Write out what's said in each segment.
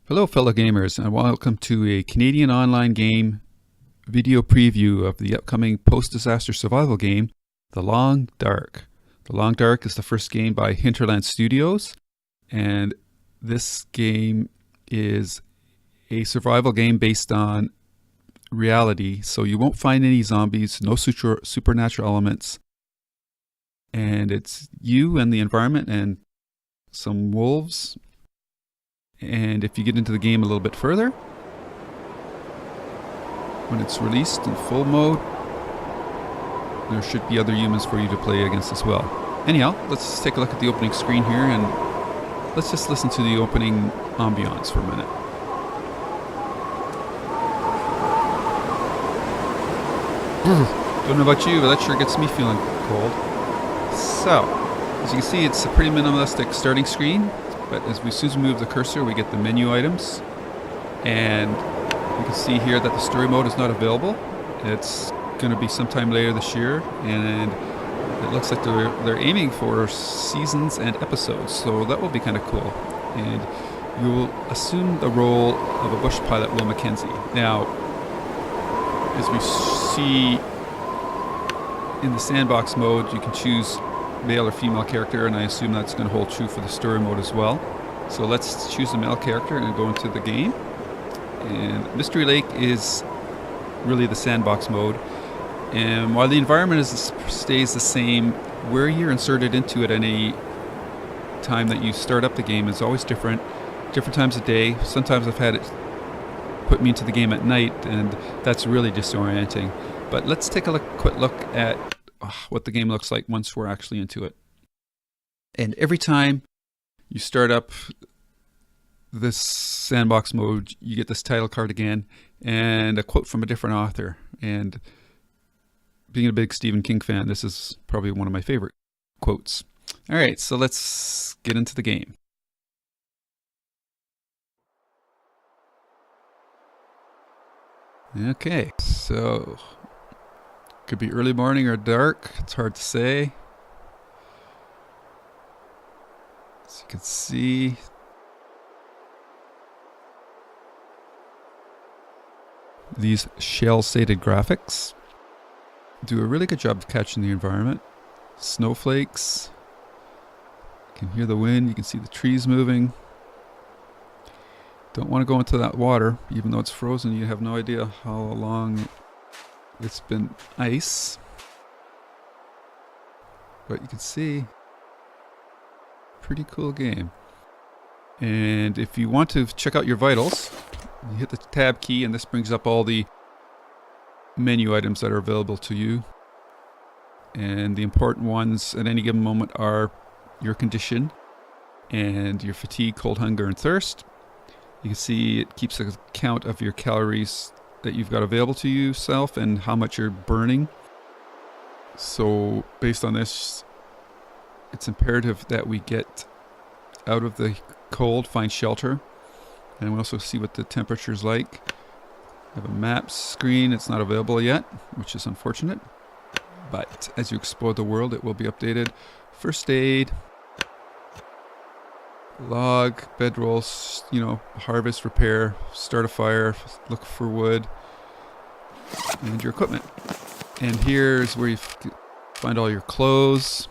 Hello, fellow gamers, and welcome to a Canadian online game video preview of the upcoming post-disaster survival game, The Long Dark. The Long Dark is the first game by Hinterland Studios, and this game is a survival game based on reality, so you won't find any zombies, no supernatural elements, and it's you and the environment and some wolves. And if you get into the game a little bit further, when it's released in full mode, there should be other humans for you to play against as well. Anyhow, let's take a look at the opening screen here and let's just listen to the opening ambiance for a minute. Don't know about you, but that sure gets me feeling cold. So, as you can see, it's a pretty minimalistic starting screen. But as soon as we move the cursor, we get the menu items. And you can see here that the story mode is not available. It's going to be sometime later this year. And it looks like they're aiming for seasons and episodes. So that will be kind of cool. And you will assume the role of a bush pilot, Will Mackenzie. Now, as we see in the sandbox mode, you can choose male or female character, and I assume that's going to hold true for the story mode as well. So let's choose the male character and go into the game. And Mystery Lake is really the sandbox mode, and while the environment stays the same, where you're inserted into it at any time that you start up the game is always different times of day. Sometimes I've had it put me into the game at night, and that's really disorienting. But let's take a quick look at what the game looks like once we're actually into it. And every time you start up this sandbox mode, you get this title card again and a quote from a different author. And being a big Stephen King fan, this is probably one of my favorite quotes. All right, so let's get into the game. Okay, so could be early morning or dark. It's hard to say. As you can see, these shell-shaded graphics do a really good job of catching the environment. Snowflakes. You can hear the wind. You can see the trees moving. Don't want to go into that water, even though it's frozen. You have no idea how long it's been ice, but you can see, pretty cool game. And if you want to check out your vitals, you hit the tab key and this brings up all the menu items that are available to you. And the important ones at any given moment are your condition and your fatigue, cold, hunger, and thirst. You can see it keeps a count of your calories that you've got available to yourself and how much you're burning. So based on this, it's imperative that we get out of the cold, find shelter, and we also see what the temperature's like. I have a map screen. It's not available yet, which is unfortunate, but as you explore the world, it will be updated. First aid, log, bedrolls, harvest, repair, start a fire, look for wood, and your equipment. And here's where you find all your clothes.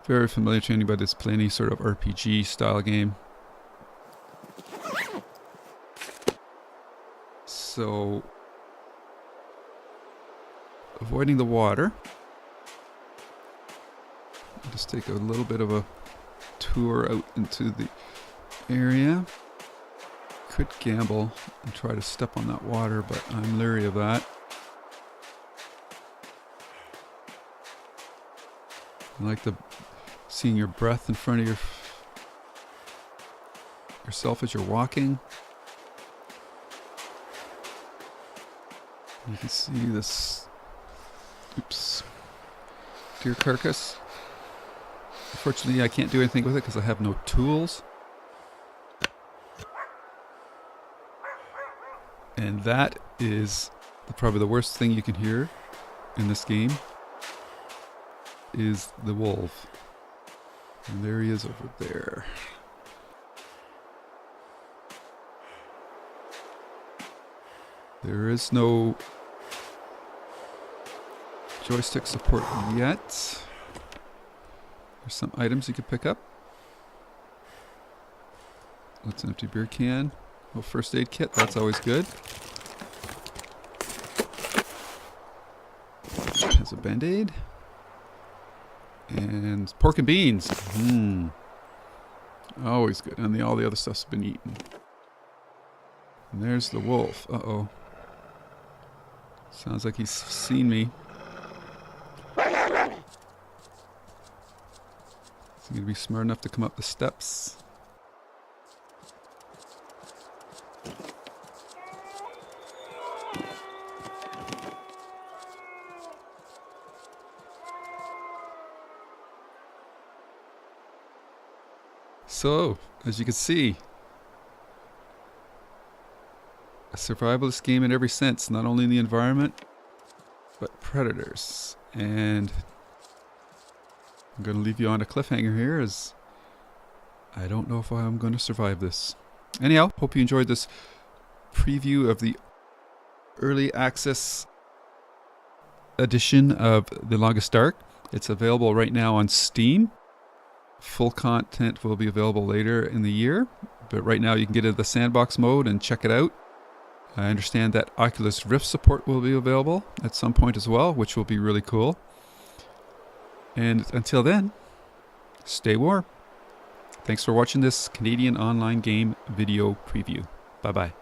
Very familiar to anybody that's playing any sort of RPG style game. So, avoiding the water. I'll just take a little bit of a tour out into the area. Could gamble and try to step on that water, but I'm leery of that. I like seeing your breath in front of yourself as you're walking. You can see this deer carcass. Unfortunately, I can't do anything with it because I have no tools. And that is probably the worst thing you can hear in this game, is the wolf. And there he is over there. There is no joystick support yet. There's some items you can pick up. That's an empty beer can. Well, first aid kit, that's always good. Has a band-aid. And pork and beans. Always good. And all the other stuff's been eaten. And there's the wolf. Uh-oh. Sounds like he's seen me. Is he going to be smart enough to come up the steps? So, as you can see, a survivalist game in every sense, not only in the environment, but predators. And I'm going to leave you on a cliffhanger here, as I don't know if I'm going to survive this. Anyhow, hope you enjoyed this preview of the early access edition of The Longest Dark. It's available right now on Steam. Full content will be available later in the year, but right now you can get into the sandbox mode and check it out. I understand that Oculus Rift support will be available at some point as well, which will be really cool. And until then, stay warm. Thanks for watching this Canadian online game video preview. Bye-bye.